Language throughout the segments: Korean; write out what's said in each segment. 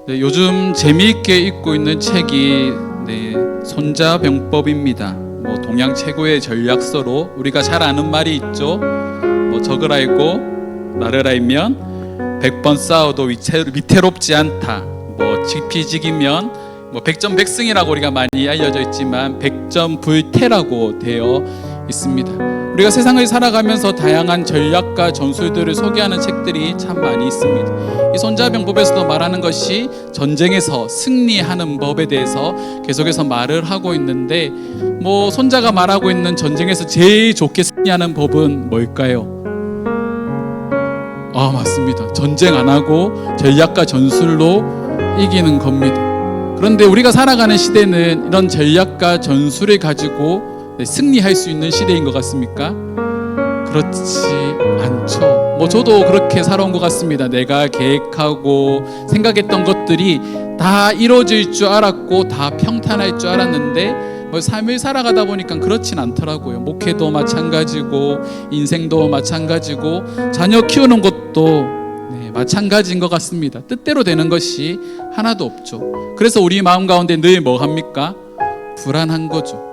네, 요즘 재미있게 읽고 있는 책이 손자병법입니다. 동양 최고의 전략서로 우리가 잘 아는 말이 있죠. 적을 알고 나를 알면 100번 싸워도 위태롭지 않다. 지피지기면 백전백승이라고 우리가 많이 알려져 있지만 백전불태라고 되어 있습니다. 우리가 세상을 살아가면서 다양한 전략과 전술들을 소개하는 책들이 참 많이 있습니다. 이 손자병법에서도 말하는 것이 전쟁에서 승리하는 법에 대해서 계속해서 말을 하고 있는데, 손자가 말하고 있는 전쟁에서 제일 좋게 승리하는 법은 뭘까요? 맞습니다. 전쟁 안 하고 전략과 전술로 이기는 겁니다. 그런데 우리가 살아가는 시대는 이런 전략과 전술을 가지고 승리할 수 있는 시대인 것 같습니까? 그렇지 않죠. 저도 그렇게 살아온 것 같습니다. 내가 계획하고 생각했던 것들이 다 이루어질 줄 알았고 다 평탄할 줄 알았는데 삶을 살아가다 보니까 그렇진 않더라고요. 목회도 마찬가지고 인생도 마찬가지고 자녀 키우는 것도 마찬가지인 것 같습니다. 뜻대로 되는 것이 하나도 없죠. 그래서 우리 마음 가운데 늘 합니까? 불안한 거죠.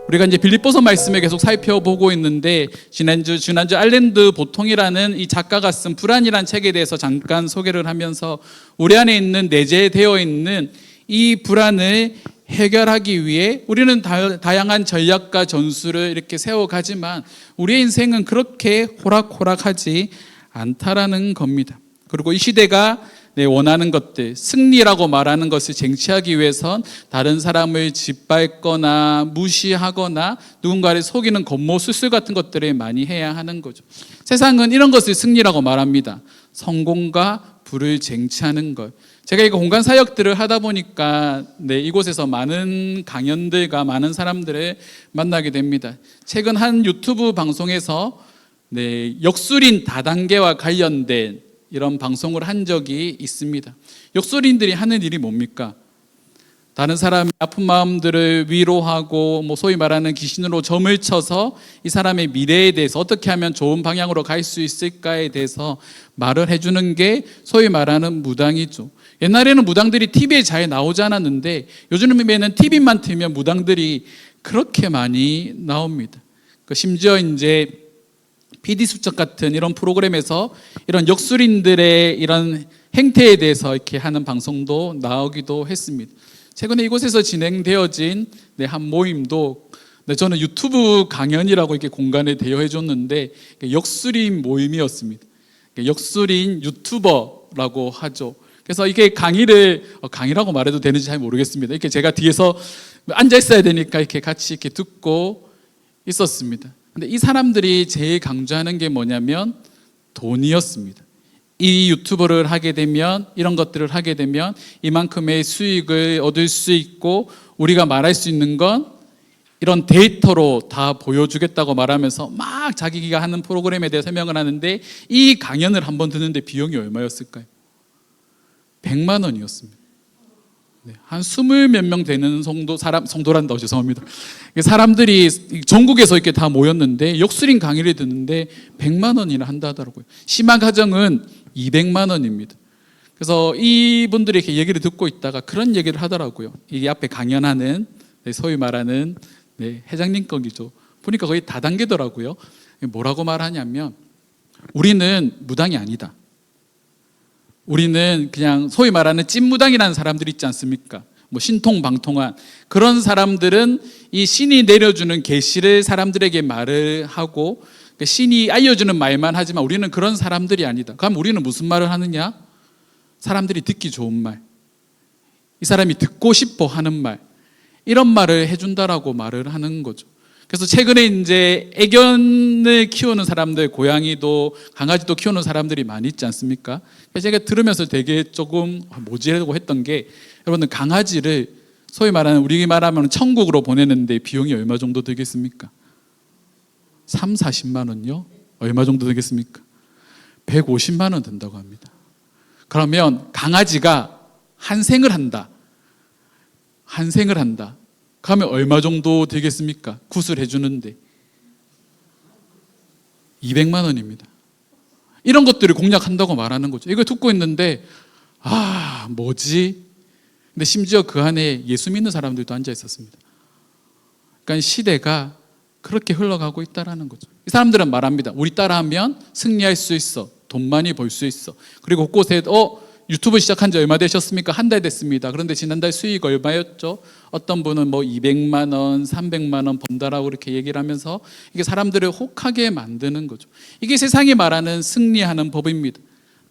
우리가 이제 빌립보서 말씀을 계속 살펴보고 있는데, 지난주 알랜드 보통이라는 이 작가가 쓴 불안이라는 책에 대해서 잠깐 소개를 하면서 우리 안에 있는 내재되어 있는 이 불안을 해결하기 위해 우리는 다양한 전략과 전술을 이렇게 세워가지만 우리의 인생은 그렇게 호락호락하지 않다라는 겁니다. 그리고 이 시대가 원하는 것들, 승리라고 말하는 것을 쟁취하기 위해선 다른 사람을 짓밟거나 무시하거나 누군가를 속이는 겉모술수 같은 것들을 많이 해야 하는 거죠. 세상은 이런 것을 승리라고 말합니다. 성공과 부를 쟁취하는 것. 제가 이거 공간 사역들을 하다 보니까 이곳에서 많은 강연들과 많은 사람들을 만나게 됩니다. 최근 한 유튜브 방송에서 역술인 다단계와 관련된 이런 방송을 한 적이 있습니다. 역술인들이 하는 일이 뭡니까? 다른 사람의 아픈 마음들을 위로하고 소위 말하는 귀신으로 점을 쳐서 이 사람의 미래에 대해서 어떻게 하면 좋은 방향으로 갈 수 있을까에 대해서 말을 해주는 게 소위 말하는 무당이죠. 옛날에는 무당들이 TV에 잘 나오지 않았는데 요즘에는 TV만 틀면 무당들이 그렇게 많이 나옵니다. 심지어 이제 PD수첩 같은 이런 프로그램에서 이런 역술인들의 이런 행태에 대해서 이렇게 하는 방송도 나오기도 했습니다. 최근에 이곳에서 진행되어진 한 모임도 저는 유튜브 강연이라고 이렇게 공간에 대여해 줬는데 역술인 모임이었습니다. 역술인 유튜버라고 하죠. 그래서 이게 강의라고 말해도 되는지 잘 모르겠습니다. 이렇게 제가 뒤에서 앉아 있어야 되니까 이렇게 같이 이렇게 듣고 있었습니다. 근데 이 사람들이 제일 강조하는 게 뭐냐면 돈이었습니다. 이 유튜버를 하게 되면, 이런 것들을 하게 되면 이만큼의 수익을 얻을 수 있고 우리가 말할 수 있는 건 이런 데이터로 다 보여주겠다고 말하면서 막 자기가 하는 프로그램에 대해 설명을 하는데, 이 강연을 한번 듣는데 비용이 얼마였을까요? 100만 원이었습니다. 한 20몇 명 되는 성도란다, 죄송합니다. 사람들이 전국에서 이렇게 다 모였는데 역술인 강의를 듣는데 100만 원이나 한다더라고요. 심한 가정은 200만 원입니다. 그래서 이분들이 이렇게 얘기를 듣고 있다가 그런 얘기를 하더라고요. 이 앞에 강연하는 소위 말하는 회장님 거기죠. 보니까 거의 다단계더라고요. 뭐라고 말하냐면, 우리는 무당이 아니다. 우리는 그냥 소위 말하는 찐무당이라는 사람들 있지 않습니까? 신통방통한 그런 사람들은 이 신이 내려주는 계시를 사람들에게 말을 하고 신이 알려주는 말만 하지만 우리는 그런 사람들이 아니다. 그럼 우리는 무슨 말을 하느냐? 사람들이 듣기 좋은 말, 이 사람이 듣고 싶어 하는 말, 이런 말을 해준다라고 말을 하는 거죠. 그래서 최근에 이제 애견을 키우는 사람들, 고양이도 강아지도 키우는 사람들이 많이 있지 않습니까? 제가 들으면서 되게 조금 뭐지라고 했던 게, 여러분들 강아지를 소위 말하는, 우리 말하면 천국으로 보내는데 비용이 얼마 정도 들겠습니까? 3, 40만 원요? 얼마 정도 되겠습니까? 150만 원 든다고 합니다. 그러면 강아지가 한 생을 한다. 그러면 얼마 정도 되겠습니까? 구슬해 주는데 200만 원입니다. 이런 것들을 공략한다고 말하는 거죠. 이걸 듣고 있는데 뭐지? 근데 심지어 그 안에 예수 믿는 사람들도 앉아 있었습니다. 그러니까 시대가 그렇게 흘러가고 있다라는 거죠. 이 사람들은 말합니다. 우리 따라하면 승리할 수 있어. 돈 많이 벌 수 있어. 그리고 곳곳에 유튜브 시작한 지 얼마 되셨습니까? 한 달 됐습니다. 그런데 지난달 수익 얼마였죠? 어떤 분은 200만 원, 300만 원 번다라고 이렇게 얘기를 하면서 이게 사람들을 혹하게 만드는 거죠. 이게 세상이 말하는 승리하는 법입니다.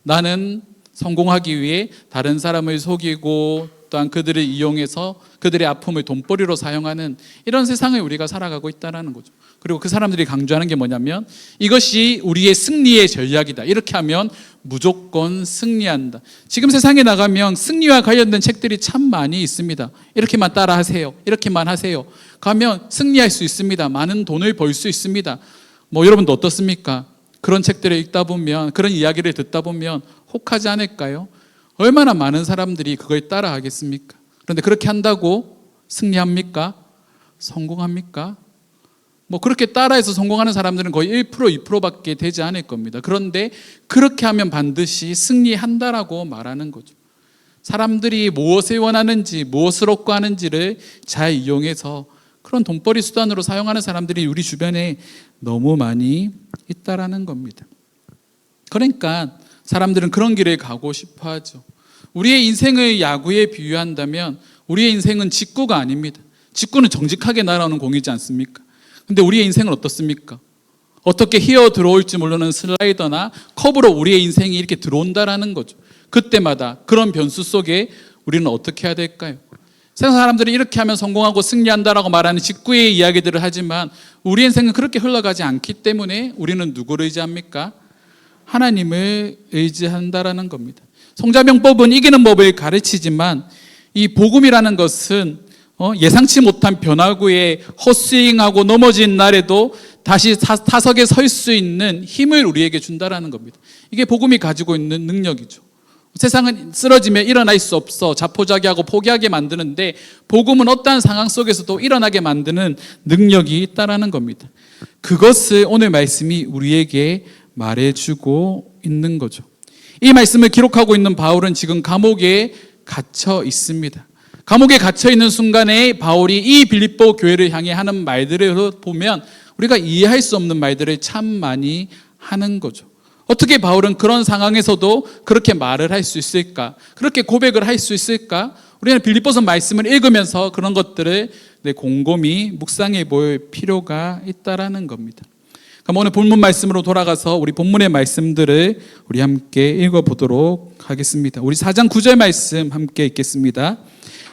나는 성공하기 위해 다른 사람을 속이고 또한 그들을 이용해서 그들의 아픔을 돈벌이로 사용하는 이런 세상을 우리가 살아가고 있다는 거죠. 그리고 그 사람들이 강조하는 게 뭐냐면 이것이 우리의 승리의 전략이다. 이렇게 하면 무조건 승리한다. 지금 세상에 나가면 승리와 관련된 책들이 참 많이 있습니다. 이렇게만 따라하세요. 이렇게만 하세요. 가면 승리할 수 있습니다. 많은 돈을 벌 수 있습니다. 여러분도 어떻습니까? 그런 책들을 읽다 보면, 그런 이야기를 듣다 보면 혹하지 않을까요? 얼마나 많은 사람들이 그걸 따라 하겠습니까? 그런데 그렇게 한다고 승리합니까? 성공합니까? 그렇게 따라해서 성공하는 사람들은 거의 1%, 2%밖에 되지 않을 겁니다. 그런데 그렇게 하면 반드시 승리한다라고 말하는 거죠. 사람들이 무엇을 원하는지, 무엇을 얻고 하는지를 잘 이용해서 그런 돈벌이 수단으로 사용하는 사람들이 우리 주변에 너무 많이 있다라는 겁니다. 그러니까 사람들은 그런 길을 가고 싶어 하죠. 우리의 인생을 야구에 비유한다면 우리의 인생은 직구가 아닙니다. 직구는 정직하게 날아오는 공이지 않습니까? 근데 우리의 인생은 어떻습니까? 어떻게 히어 들어올지 모르는 슬라이더나 커브로 우리의 인생이 이렇게 들어온다라는 거죠. 그때마다 그런 변수 속에 우리는 어떻게 해야 될까요? 세상 사람들이 이렇게 하면 성공하고 승리한다라고 말하는 직구의 이야기들을 하지만 우리 인생은 그렇게 흘러가지 않기 때문에 우리는 누구를 의지합니까? 하나님을 의지한다라는 겁니다. 성자명법은 이기는 법을 가르치지만 이 복음이라는 것은 예상치 못한 변화구에 헛스윙하고 넘어진 날에도 다시 타석에 설 수 있는 힘을 우리에게 준다라는 겁니다. 이게 복음이 가지고 있는 능력이죠. 세상은 쓰러지면 일어날 수 없어 자포자기하고 포기하게 만드는데 복음은 어떠한 상황 속에서도 일어나게 만드는 능력이 있다라는 겁니다. 그것을 오늘 말씀이 우리에게 말해주고 있는 거죠. 이 말씀을 기록하고 있는 바울은 지금 감옥에 갇혀 있습니다. 감옥에 갇혀 있는 순간에 바울이 이 빌립보 교회를 향해 하는 말들을 보면 우리가 이해할 수 없는 말들을 참 많이 하는 거죠. 어떻게 바울은 그런 상황에서도 그렇게 말을 할 수 있을까? 그렇게 고백을 할 수 있을까? 우리는 빌립보서 말씀을 읽으면서 그런 것들을 곰곰이 묵상해 볼 필요가 있다라는 겁니다. 그럼 오늘 본문 말씀으로 돌아가서 우리 본문의 말씀들을 우리 함께 읽어보도록 하겠습니다. 우리 4장 9절 말씀 함께 읽겠습니다.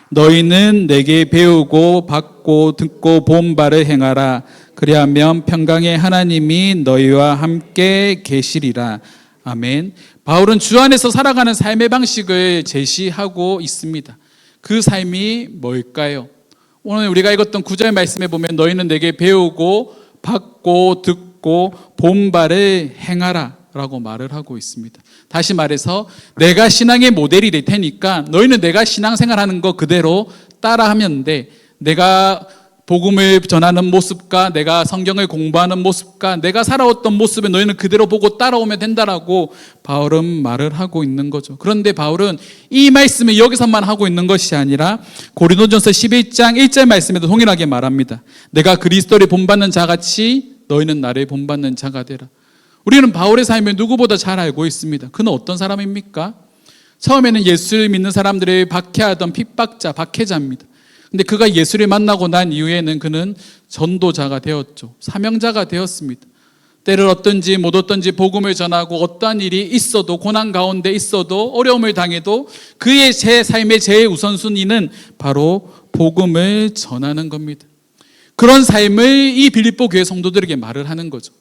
너희는 내게 배우고 받고 듣고 본 바를 행하라. 그리하면 평강의 하나님이 너희와 함께 계시리라. 아멘. 바울은 주 안에서 살아가는 삶의 방식을 제시하고 있습니다. 그 삶이 뭘까요? 오늘 우리가 읽었던 9절 말씀에 보면 너희는 내게 배우고 받고 듣고 본 바를 행하라 라고 말을 하고 있습니다. 다시 말해서 내가 신앙의 모델이 될 테니까 너희는 내가 신앙생활하는 거 그대로 따라하면 돼. 내가 복음을 전하는 모습과 내가 성경을 공부하는 모습과 내가 살아왔던 모습을 너희는 그대로 보고 따라오면 된다라고 바울은 말을 하고 있는 거죠. 그런데 바울은 이 말씀을 여기서만 하고 있는 것이 아니라 고린도전서 11장 1절 말씀에도 동일하게 말합니다. 내가 그리스도를 본받는 자같이 너희는 나를 본받는 자가 되라. 우리는 바울의 삶을 누구보다 잘 알고 있습니다. 그는 어떤 사람입니까? 처음에는 예수를 믿는 사람들을 박해하던 핍박자, 박해자입니다. 근데 그가 예수를 만나고 난 이후에는 그는 전도자가 되었죠. 사명자가 되었습니다. 때를 얻든지 못 얻든지 복음을 전하고 어떠한 일이 있어도 고난 가운데 있어도 어려움을 당해도 그의 제 삶의 제일 우선순위는 바로 복음을 전하는 겁니다. 그런 삶을 이 빌립보 교회 성도들에게 말을 하는 거죠.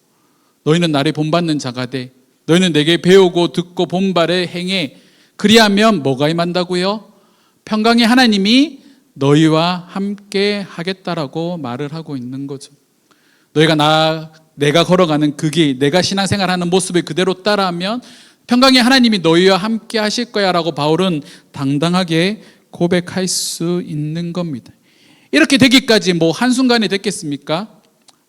너희는 나를 본받는 자가 돼. 너희는 내게 배우고 듣고 본 바를 행해. 그리하면 뭐가 임한다고요? 평강의 하나님이 너희와 함께 하겠다라고 말을 하고 있는 거죠. 내가 걸어가는 그 길, 내가 신앙생활하는 모습을 그대로 따라하면 평강의 하나님이 너희와 함께 하실 거야 라고 바울은 당당하게 고백할 수 있는 겁니다. 이렇게 되기까지 한순간에 됐겠습니까?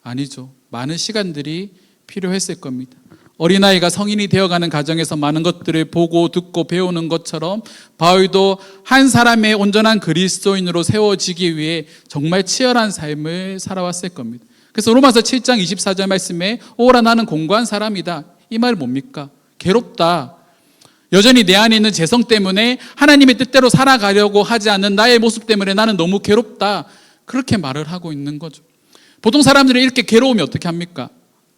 아니죠. 많은 시간들이 필요했을 겁니다. 어린아이가 성인이 되어가는 과정에서 많은 것들을 보고 듣고 배우는 것처럼 바울도 한 사람의 온전한 그리스도인으로 세워지기 위해 정말 치열한 삶을 살아왔을 겁니다. 그래서 로마서 7장 24절 말씀에 오라 나는 공고한 사람이다. 이 말 뭡니까? 괴롭다. 여전히 내 안에 있는 재성 때문에 하나님의 뜻대로 살아가려고 하지 않는 나의 모습 때문에 나는 너무 괴롭다. 그렇게 말을 하고 있는 거죠. 보통 사람들이 이렇게 괴로우면 어떻게 합니까?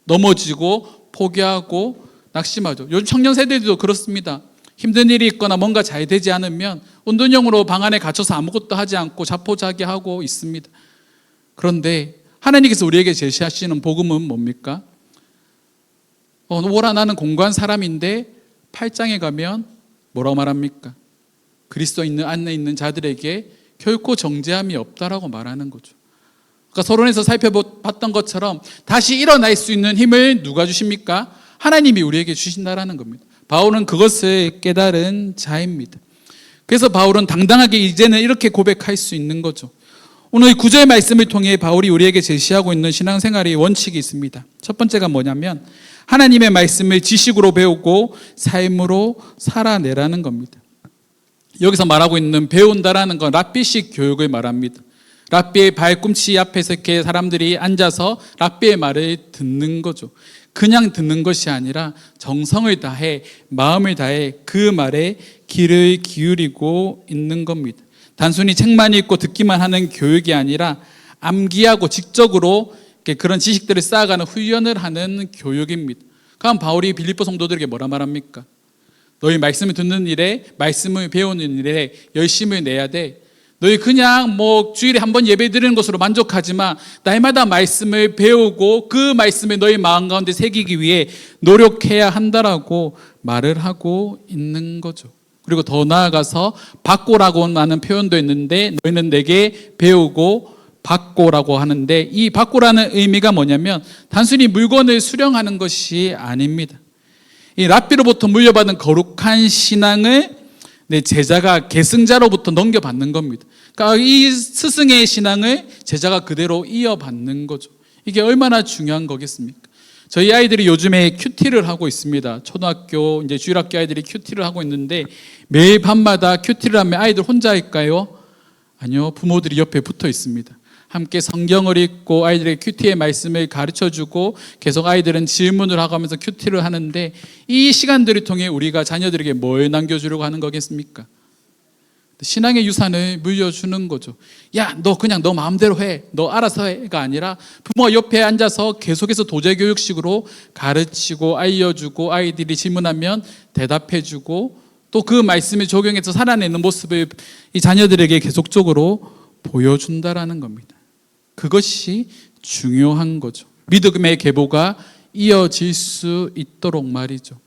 넘어지고 포기하고 낙심하죠. 요즘 청년 세대들도 그렇습니다. 힘든 일이 있거나 뭔가 잘 되지 않으면 운동용으로 방 안에 갇혀서 아무것도 하지 않고 자포자기하고 있습니다. 그런데 하나님께서 우리에게 제시하시는 복음은 뭡니까? 오라 나는 공고한 사람인데 8장에 가면 뭐라고 말합니까? 그리스도 안에 있는 자들에게 결코 정죄함이 없다라고 말하는 거죠. 그러니까 서론에서 살펴봤던 것처럼 다시 일어날 수 있는 힘을 누가 주십니까? 하나님이 우리에게 주신다라는 겁니다. 바울은 그것을 깨달은 자입니다. 그래서 바울은 당당하게 이제는 이렇게 고백할 수 있는 거죠. 오늘 9절 말씀을 통해 바울이 우리에게 제시하고 있는 신앙생활의 원칙이 있습니다. 첫 번째가 뭐냐면 하나님의 말씀을 지식으로 배우고 삶으로 살아내라는 겁니다. 여기서 말하고 있는 배운다라는 건 랍비식 교육을 말합니다. 랍비의 발꿈치 앞에서 이렇게 사람들이 앉아서 랍비의 말을 듣는 거죠. 그냥 듣는 것이 아니라 정성을 다해 마음을 다해 그 말에 귀를 기울이고 있는 겁니다. 단순히 책만 읽고 듣기만 하는 교육이 아니라 암기하고 직접으로 그런 지식들을 쌓아가는 훈련을 하는 교육입니다. 그럼 바울이 빌립보 성도들에게 뭐라 말합니까? 너희 말씀을 듣는 일에, 말씀을 배우는 일에 열심을 내야 돼. 너희 그냥 주일에 한 번 예배 드리는 것으로 만족하지만 날마다 말씀을 배우고 그 말씀을 너희 마음 가운데 새기기 위해 노력해야 한다라고 말을 하고 있는 거죠. 그리고 더 나아가서 받고라고 하는 표현도 있는데 너희는 내게 배우고 받고라고 하는데 이 받고라는 의미가 뭐냐면 단순히 물건을 수령하는 것이 아닙니다. 이 랍비로부터 물려받은 거룩한 신앙을 내 제자가 계승자로부터 넘겨받는 겁니다. 그러니까 이 스승의 신앙을 제자가 그대로 이어받는 거죠. 이게 얼마나 중요한 거겠습니까? 저희 아이들이 요즘에 큐티를 하고 있습니다. 초등학교, 이제 주일학교 아이들이 큐티를 하고 있는데 매일 밤마다 큐티를 하면 아이들 혼자 할까요? 아니요, 부모들이 옆에 붙어 있습니다. 함께 성경을 읽고 아이들에게 큐티의 말씀을 가르쳐주고 계속 아이들은 질문을 하고 하면서 큐티를 하는데 이 시간들을 통해 우리가 자녀들에게 뭘 남겨주려고 하는 거겠습니까? 신앙의 유산을 물려주는 거죠. 야, 너 그냥 너 마음대로 해. 너 알아서 해가 아니라 부모가 옆에 앉아서 계속해서 도제교육식으로 가르치고 알려주고 아이들이 질문하면 대답해주고 또 그 말씀을 적용해서 살아내는 모습을 이 자녀들에게 계속적으로 보여준다라는 겁니다. 그것이 중요한 거죠. 믿음의 계보가 이어질 수 있도록 말이죠.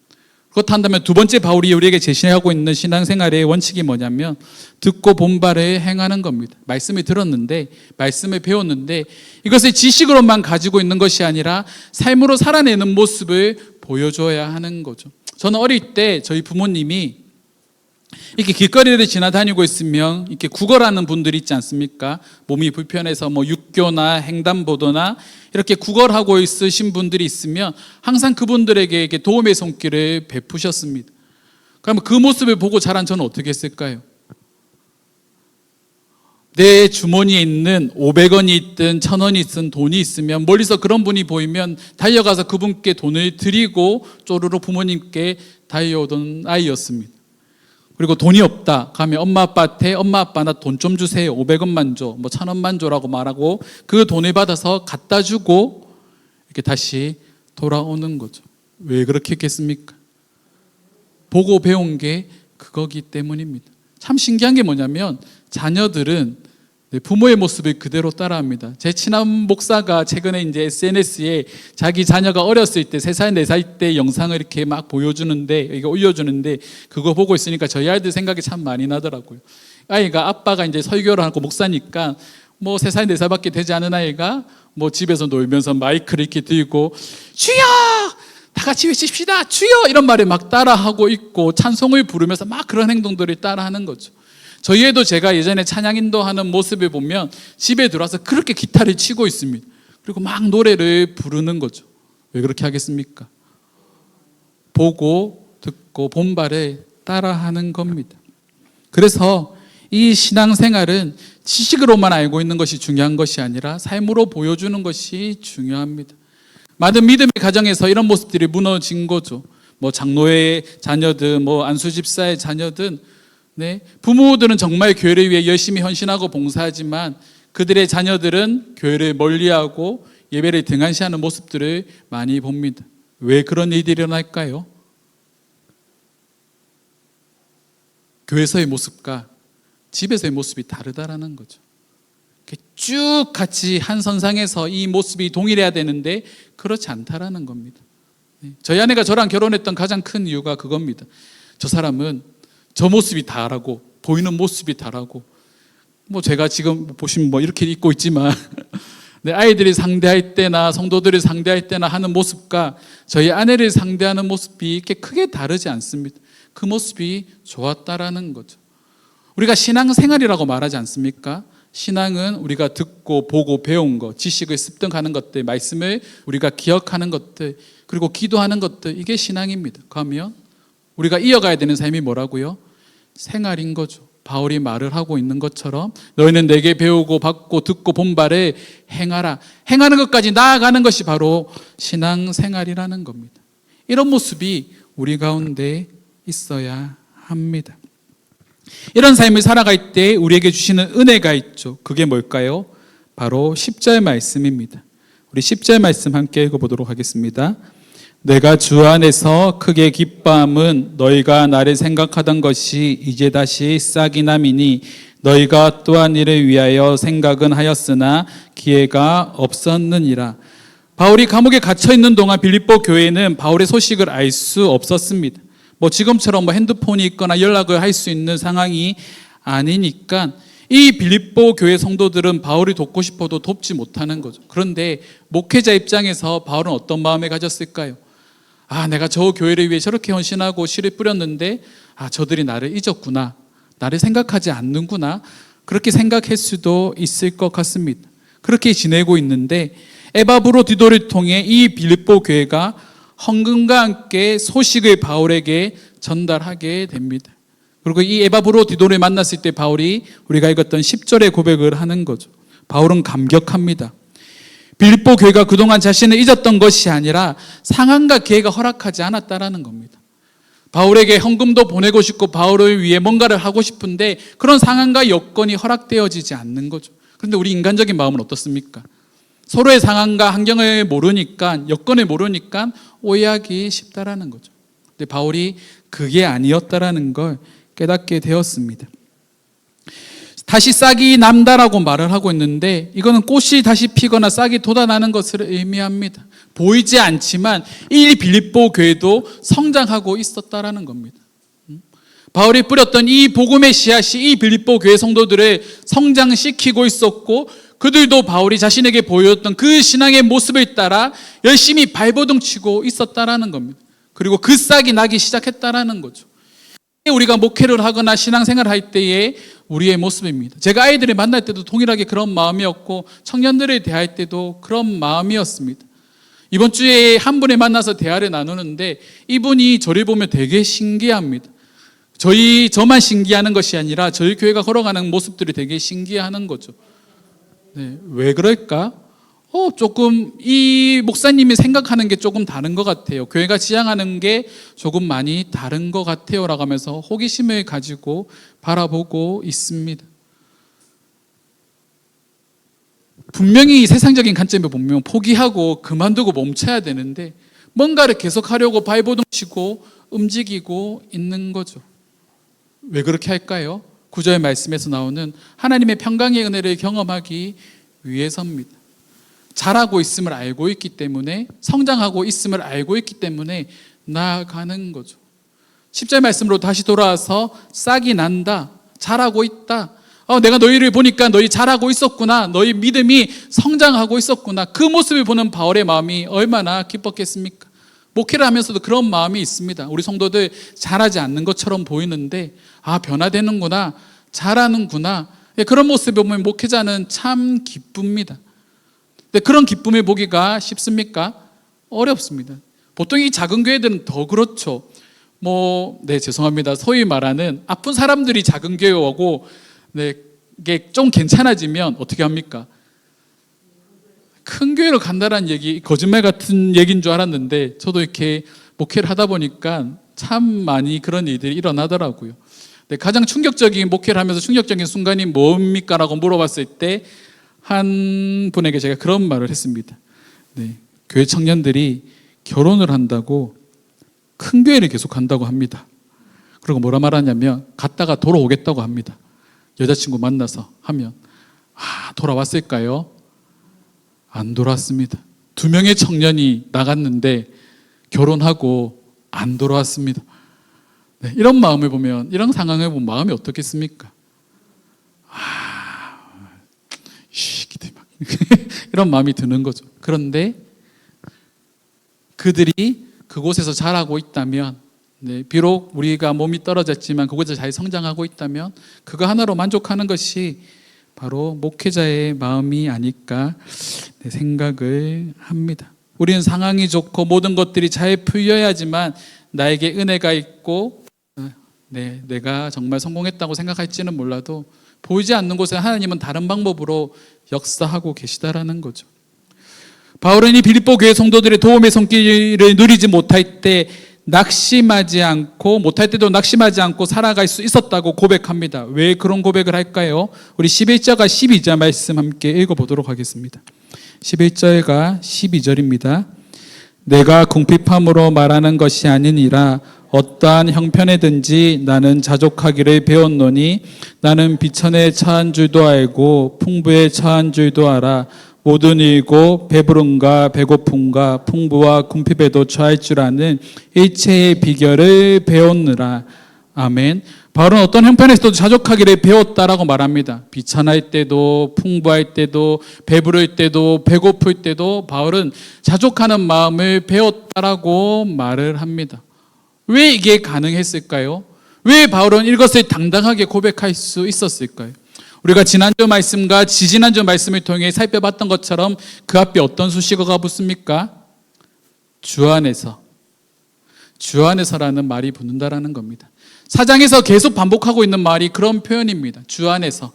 그렇다면 두 번째 바울이 우리에게 제시하고 있는 신앙생활의 원칙이 뭐냐면 듣고 본 바를 행하는 겁니다. 말씀을 들었는데 말씀을 배웠는데 이것을 지식으로만 가지고 있는 것이 아니라 삶으로 살아내는 모습을 보여줘야 하는 거죠. 저는 어릴 때 저희 부모님이 이렇게 길거리를 지나다니고 있으면 이렇게 구걸하는 분들이 있지 않습니까? 몸이 불편해서 육교나 횡단보도나 이렇게 구걸하고 있으신 분들이 있으면 항상 그분들에게 이렇게 도움의 손길을 베푸셨습니다. 그러면 그 모습을 보고 자란 저는 어떻게 했을까요? 내 주머니에 있는 500원이 있든 1000원이 있든 돈이 있으면 멀리서 그런 분이 보이면 달려가서 그분께 돈을 드리고 쪼르르 부모님께 달려오던 아이였습니다. 그리고 돈이 없다 가면 엄마 아빠한테 엄마 아빠 나 돈 좀 주세요. 500원만 줘, 1000원만 줘라고 말하고 그 돈을 받아서 갖다 주고 이렇게 다시 돌아오는 거죠. 왜 그렇게 했겠습니까? 보고 배운 게 그거기 때문입니다. 참 신기한 게 뭐냐면 자녀들은 부모의 모습을 그대로 따라합니다. 제 친한 목사가 최근에 이제 SNS에 자기 자녀가 어렸을 때 3살, 4살 때 영상을 이렇게 막 보여주는데, 이거 올려주는데, 그거 보고 있으니까 저희 아이들 생각이 참 많이 나더라고요. 아이가 아빠가 이제 설교를 하고 목사니까 3살, 4살밖에 되지 않은 아이가 집에서 놀면서 마이크를 이렇게 들고 주여! 다 같이 외칩시다! 주여! 이런 말을 막 따라하고 있고 찬송을 부르면서 막 그런 행동들을 따라하는 거죠. 저희 애도 제가 예전에 찬양 인도하는 모습을 보면 집에 들어와서 그렇게 기타를 치고 있습니다. 그리고 막 노래를 부르는 거죠. 왜 그렇게 하겠습니까? 보고 듣고 본바를 따라하는 겁니다. 그래서 이 신앙생활은 지식으로만 알고 있는 것이 중요한 것이 아니라 삶으로 보여주는 것이 중요합니다. 많은 믿음의 가정에서 이런 모습들이 무너진 거죠. 뭐 장로의 자녀든 뭐 안수 집사의 자녀든 부모들은 정말 교회를 위해 열심히 헌신하고 봉사하지만 그들의 자녀들은 교회를 멀리하고 예배를 등한시하는 모습들을 많이 봅니다. 왜 그런 일이 일어날까요? 교회에서의 모습과 집에서의 모습이 다르다라는 거죠. 쭉 같이 한 선상에서 이 모습이 동일해야 되는데 그렇지 않다라는 겁니다. 저희 아내가 저랑 결혼했던 가장 큰 이유가 그겁니다. 저 사람은 저 모습이 다라고, 보이는 모습이 다라고, 뭐 제가 지금 보시면 뭐 이렇게 입고 있지만 아이들이 상대할 때나 성도들이 상대할 때나 하는 모습과 저희 아내를 상대하는 모습이 이렇게 크게 다르지 않습니다. 그 모습이 좋았다라는 거죠. 우리가 신앙생활이라고 말하지 않습니까? 신앙은 우리가 듣고 보고 배운 것, 지식을 습득하는 것들, 말씀을 우리가 기억하는 것들, 그리고 기도하는 것들, 이게 신앙입니다. 그러면 우리가 이어가야 되는 삶이 뭐라고요? 생활인 거죠. 바울이 말을 하고 있는 것처럼 너희는 내게 배우고 받고 듣고 본 바를 행하라. 행하는 것까지 나아가는 것이 바로 신앙생활이라는 겁니다. 이런 모습이 우리 가운데 있어야 합니다. 이런 삶을 살아갈 때 우리에게 주시는 은혜가 있죠. 그게 뭘까요? 바로 10절 말씀입니다. 우리 10절 말씀 함께 읽어보도록 하겠습니다. 내가 주 안에서 크게 기뻐함은 너희가 나를 생각하던 것이 이제 다시 싹이 남이니 너희가 또한 이를 위하여 생각은 하였으나 기회가 없었느니라. 바울이 감옥에 갇혀 있는 동안 빌립보 교회는 바울의 소식을 알 수 없었습니다. 뭐 지금처럼 뭐 핸드폰이 있거나 연락을 할 수 있는 상황이 아니니까 이 빌립보 교회 성도들은 바울이 돕고 싶어도 돕지 못하는 거죠. 그런데 목회자 입장에서 바울은 어떤 마음을 가졌을까요? 내가 저 교회를 위해 저렇게 헌신하고 씨를 뿌렸는데 저들이 나를 잊었구나, 나를 생각하지 않는구나, 그렇게 생각할 수도 있을 것 같습니다. 그렇게 지내고 있는데 에바브로디도를 통해 이 빌립보 교회가 헌금과 함께 소식을 바울에게 전달하게 됩니다. 그리고 이 에바브로디도를 만났을 때 바울이 우리가 읽었던 10절의 고백을 하는 거죠. 바울은 감격합니다. 빌립보 교회가 그동안 자신을 잊었던 것이 아니라 상황과 기회가 허락하지 않았다라는 겁니다. 바울에게 헌금도 보내고 싶고 바울을 위해 뭔가를 하고 싶은데 그런 상황과 여건이 허락되어지지 않는 거죠. 그런데 우리 인간적인 마음은 어떻습니까? 서로의 상황과 환경을 모르니까, 여건을 모르니까 오해하기 쉽다라는 거죠. 근데 바울이 그게 아니었다라는 걸 깨닫게 되었습니다. 다시 싹이 남다라고 말을 하고 있는데 이거는 꽃이 다시 피거나 싹이 돋아나는 것을 의미합니다. 보이지 않지만 이 빌립보 교회도 성장하고 있었다라는 겁니다. 바울이 뿌렸던 이 복음의 씨앗이 이 빌립보 교회 성도들을 성장시키고 있었고 그들도 바울이 자신에게 보여줬던 그 신앙의 모습을 따라 열심히 발버둥 치고 있었다라는 겁니다. 그리고 그 싹이 나기 시작했다라는 거죠. 우리가 목회를 하거나 신앙생활을 할 때의 우리의 모습입니다. 제가 아이들을 만날 때도 동일하게 그런 마음이었고 청년들을 대할 때도 그런 마음이었습니다. 이번 주에 한 분을 만나서 대화를 나누는데 이분이 저를 보면 되게 신기합니다. 저만 신기하는 것이 아니라 저희 교회가 걸어가는 모습들이 되게 신기해하는 거죠. 왜 그럴까? 조금 이 목사님이 생각하는 게 조금 다른 것 같아요. 교회가 지향하는 게 조금 많이 다른 것 같아요 라고 하면서 호기심을 가지고 바라보고 있습니다. 분명히 세상적인 관점에 보면 포기하고 그만두고 멈춰야 되는데 뭔가를 계속하려고 발버둥 치고 움직이고 있는 거죠. 왜 그렇게 할까요? 9절 말씀에서 나오는 하나님의 평강의 은혜를 경험하기 위해서입니다. 잘하고 있음을 알고 있기 때문에, 성장하고 있음을 알고 있기 때문에 나아가는 거죠. 10절 말씀으로 다시 돌아와서 싹이 난다, 잘하고 있다, 내가 너희를 보니까 너희 잘하고 있었구나, 너희 믿음이 성장하고 있었구나, 그 모습을 보는 바울의 마음이 얼마나 기뻤겠습니까? 목회를 하면서도 그런 마음이 있습니다. 우리 성도들 잘하지 않는 것처럼 보이는데 변화되는구나, 잘하는구나, 그런 모습을 보면 목회자는 참 기쁩니다. 근데 그런 기쁨을 보기가 쉽습니까? 어렵습니다. 보통 이 작은 교회들은 더 그렇죠. 죄송합니다. 소위 말하는 아픈 사람들이 작은 교회 오고, 이게 좀 괜찮아지면 어떻게 합니까? 큰 교회로 간다는 얘기, 거짓말 같은 얘기인 줄 알았는데, 저도 이렇게 목회를 하다 보니까 참 많이 그런 일들이 일어나더라고요. 가장 충격적인 목회를 하면서 충격적인 순간이 뭡니까? 라고 물어봤을 때 한 분에게 제가 그런 말을 했습니다. 교회 청년들이 결혼을 한다고 큰 교회를 계속 간다고 합니다. 그리고 뭐라 말하냐면 갔다가 돌아오겠다고 합니다. 여자친구 만나서 하면. 돌아왔을까요? 안 돌아왔습니다. 2명의 청년이 나갔는데 결혼하고 안 돌아왔습니다. 이런 마음을 보면, 이런 상황을 보면 마음이 어떻겠습니까? 이런 마음이 드는 거죠. 그런데 그들이 그곳에서 자라고 있다면, 비록 우리가 몸이 떨어졌지만 그곳에서 잘 성장하고 있다면 그거 하나로 만족하는 것이 바로 목회자의 마음이 아닐까 생각을 합니다. 우리는 상황이 좋고 모든 것들이 잘 풀려야지만 나에게 은혜가 있고 내가 정말 성공했다고 생각할지는 몰라도 보이지 않는 곳에 하나님은 다른 방법으로 역사하고 계시다라는 거죠. 바울은 이 빌립보 교회 성도들의 도움의 손길을 누리지 못할 때 못할 때도 낙심하지 않고 살아갈 수 있었다고 고백합니다. 왜 그런 고백을 할까요? 우리 11절과 12절 말씀 함께 읽어보도록 하겠습니다. 11절과 12절입니다. 내가 궁핍함으로 말하는 것이 아니니라 어떠한 형편에든지 나는 자족하기를 배웠노니 나는 비천에 처한 줄도 알고 풍부에 처한 줄도 알아 모든 일고 배부름과 배고픔과 풍부와 궁핍에도 처할 줄 아는 일체의 비결을 배웠느라. 아멘. 바울은 어떤 형편에서도 자족하기를 배웠다라고 말합니다. 비천할 때도 풍부할 때도 배부를 때도 배고플 때도 바울은 자족하는 마음을 배웠다라고 말을 합니다. 왜 이게 가능했을까요? 왜 바울은 이것을 당당하게 고백할 수 있었을까요? 우리가 지난주 말씀과 지지난주 말씀을 통해 살펴봤던 것처럼 그 앞에 어떤 수식어가 붙습니까? 주 안에서라는 말이 붙는다라는 겁니다. 4장에서 계속 반복하고 있는 말이 그런 표현입니다. 주 안에서.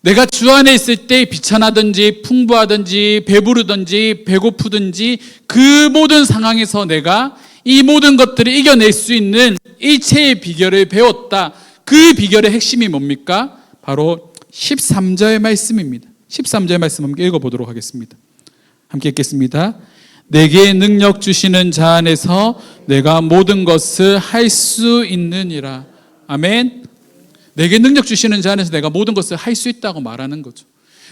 내가 주 안에 있을 때 비천하든지 풍부하든지 배부르든지 배고프든지 그 모든 상황에서 내가 이 모든 것들을 이겨낼 수 있는 일체의 비결을 배웠다. 그 비결의 핵심이 뭡니까? 바로 13절 말씀입니다. 13절 말씀 함께 읽어보도록 하겠습니다. 함께 읽겠습니다. 내게 능력 주시는 자 안에서 내가 모든 것을 할 수 있느니라. 아멘. 내게 능력 주시는 자 안에서 내가 모든 것을 할 수 있다고 말하는 거죠.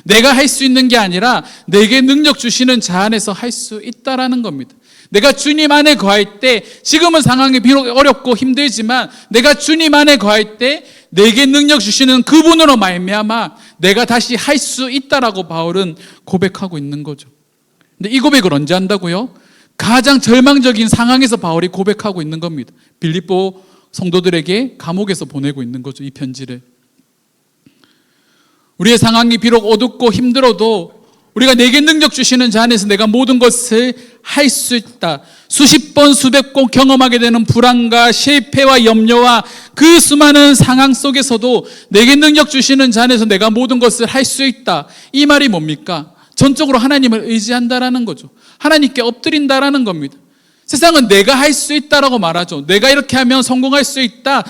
내가 할 수 있는 게 아니라 내게 능력 주시는 자 안에서 할 수 있다라는 겁니다. 내가 주님 안에 거할 때, 지금은 상황이 비록 어렵고 힘들지만 내가 주님 안에 거할 때 내게 능력 주시는 그분으로 말미암아 내가 다시 할 수 있다라고 바울은 고백하고 있는 거죠. 근데 이 고백을 언제 한다고요? 가장 절망적인 상황에서 바울이 고백하고 있는 겁니다. 빌립보 성도들에게 감옥에서 보내고 있는 거죠, 이 편지를. 우리의 상황이 비록 어둡고 힘들어도 우리가 내게 능력 주시는 자 안에서 내가 모든 것을 할 수 있다. 수십 번 수백 번 경험하게 되는 불안과 실패와 염려와 그 수많은 상황 속에서도 내게 능력 주시는 자 안에서 내가 모든 것을 할 수 있다. 이 말이 뭡니까? 전적으로 하나님을 의지한다라는 거죠. 하나님께 엎드린다라는 겁니다. 세상은 내가 할 수 있다라고 말하죠. 내가 이렇게 하면 성공할 수 있다.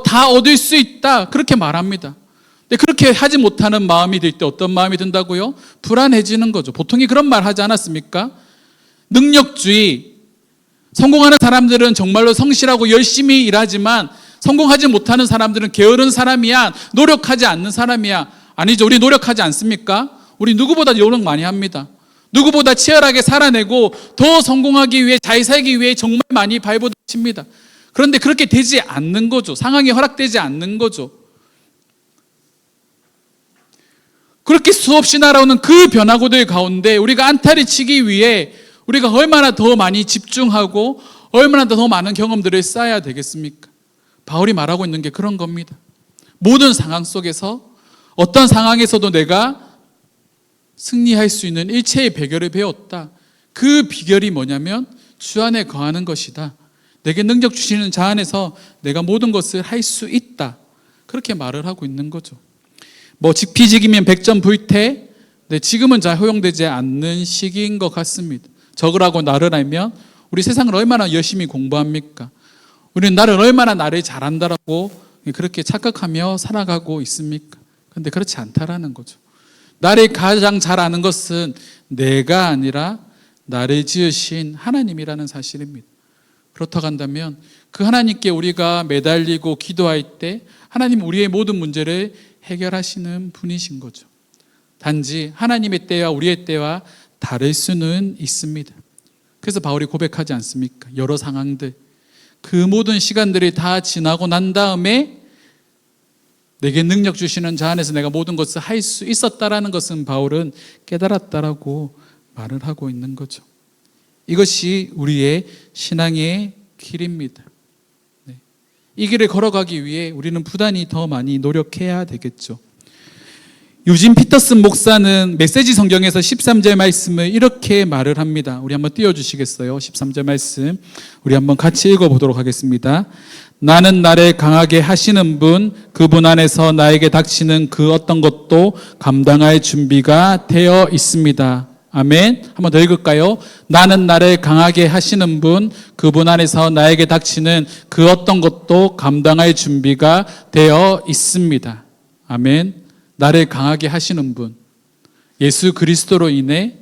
다 얻을 수 있다. 그렇게 말합니다. 근데 그렇게 하지 못하는 마음이 들 때 어떤 마음이 든다고요? 불안해지는 거죠. 보통이 그런 말 하지 않았습니까? 능력주의. 성공하는 사람들은 정말로 성실하고 열심히 일하지만 성공하지 못하는 사람들은 게으른 사람이야. 노력하지 않는 사람이야. 아니죠. 우리 노력하지 않습니까? 우리 누구보다 노력 많이 합니다. 누구보다 치열하게 살아내고 더 성공하기 위해, 잘 살기 위해 정말 많이 발버둥칩니다. 그런데 그렇게 되지 않는 거죠. 상황이 허락되지 않는 거죠. 그렇게 수없이 날아오는 그 변화구들 가운데 우리가 안타를 치기 위해 우리가 얼마나 더 많이 집중하고 얼마나 더 많은 경험들을 쌓아야 되겠습니까? 바울이 말하고 있는 게 그런 겁니다. 모든 상황 속에서 어떤 상황에서도 내가 승리할 수 있는 일체의 비결을 배웠다. 그 비결이 뭐냐면 주 안에 거하는 것이다. 내게 능력 주시는 자 안에서 내가 모든 것을 할 수 있다. 그렇게 말을 하고 있는 거죠. 직피직이면 백전 불태. 네, 지금은 잘 허용되지 않는 시기인 것 같습니다. 적으라고 나를 알면 우리 세상을 얼마나 열심히 공부합니까? 우리는 나를 잘한다라고 그렇게 착각하며 살아가고 있습니까? 그런데 그렇지 않다라는 거죠. 나를 가장 잘 아는 것은 내가 아니라 나를 지으신 하나님이라는 사실입니다. 그렇다고 한다면 그 하나님께 우리가 매달리고 기도할 때 하나님은 우리의 모든 문제를 해결하시는 분이신 거죠. 단지 하나님의 때와 우리의 때와 다를 수는 있습니다. 그래서 바울이 고백하지 않습니까? 여러 상황들, 그 모든 시간들이 다 지나고 난 다음에 내게 능력 주시는 자 안에서 내가 모든 것을 할 수 있었다라는 것은 바울은 깨달았다라고 말을 하고 있는 거죠. 이것이 우리의 신앙의 길입니다. 이 길을 걸어가기 위해 우리는 부단히 더 많이 노력해야 되겠죠. 유진 피터슨 목사는 메시지 성경에서 13절 말씀을 이렇게 말을 합니다. 우리 한번 띄워주시겠어요? 13절 말씀 우리 한번 같이 읽어보도록 하겠습니다. 나는 나를 강하게 하시는 분, 그분 안에서 나에게 닥치는 그 어떤 것도 감당할 준비가 되어 있습니다. 아멘. 한번 더 읽을까요? 나는 나를 강하게 하시는 분, 그분 안에서 나에게 닥치는 그 어떤 것도 감당할 준비가 되어 있습니다. 아멘. 나를 강하게 하시는 분, 예수 그리스도로 인해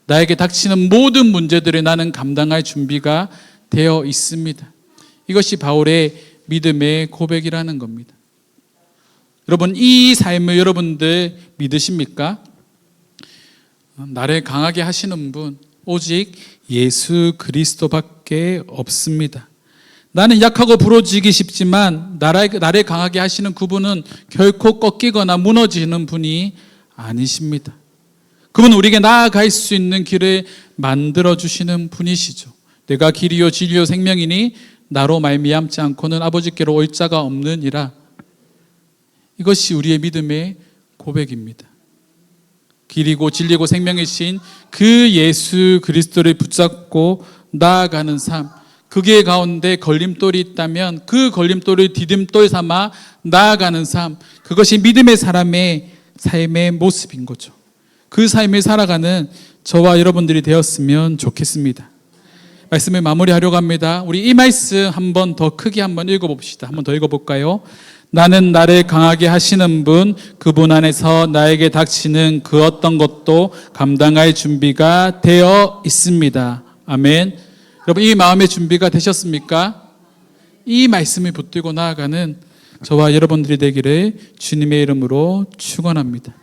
나에게 닥치는 모든 문제들을 나는 감당할 준비가 되어 있습니다. 이것이 바울의 믿음의 고백이라는 겁니다. 여러분, 이 삶을 여러분들 믿으십니까? 나를 강하게 하시는 분 오직 예수 그리스도밖에 없습니다. 나는 약하고 부러지기 쉽지만 나를 강하게 하시는 그분은 결코 꺾이거나 무너지는 분이 아니십니다. 그분은 우리에게 나아갈 수 있는 길을 만들어주시는 분이시죠. 내가 길이요 진리요 생명이니 나로 말미암지 않고는 아버지께로 올 자가 없느니라. 이것이 우리의 믿음의 고백입니다. 길이고 진리고 생명이신 그 예수 그리스도를 붙잡고 나아가는 삶, 그 길 가운데 걸림돌이 있다면 그 걸림돌을 디딤돌 삼아 나아가는 삶, 그것이 믿음의 사람의 삶의 모습인 거죠. 그 삶을 살아가는 저와 여러분들이 되었으면 좋겠습니다. 말씀을 마무리하려고 합니다. 우리 이 말씀 한 번 더 크게 한번 읽어봅시다. 한 번 더 읽어볼까요? 나는 나를 강하게 하시는 분, 그분 안에서 나에게 닥치는 그 어떤 것도 감당할 준비가 되어 있습니다. 아멘. 여러분, 이 마음의 준비가 되셨습니까? 이 말씀을 붙들고 나아가는 저와 여러분들이 되기를 주님의 이름으로 축원합니다.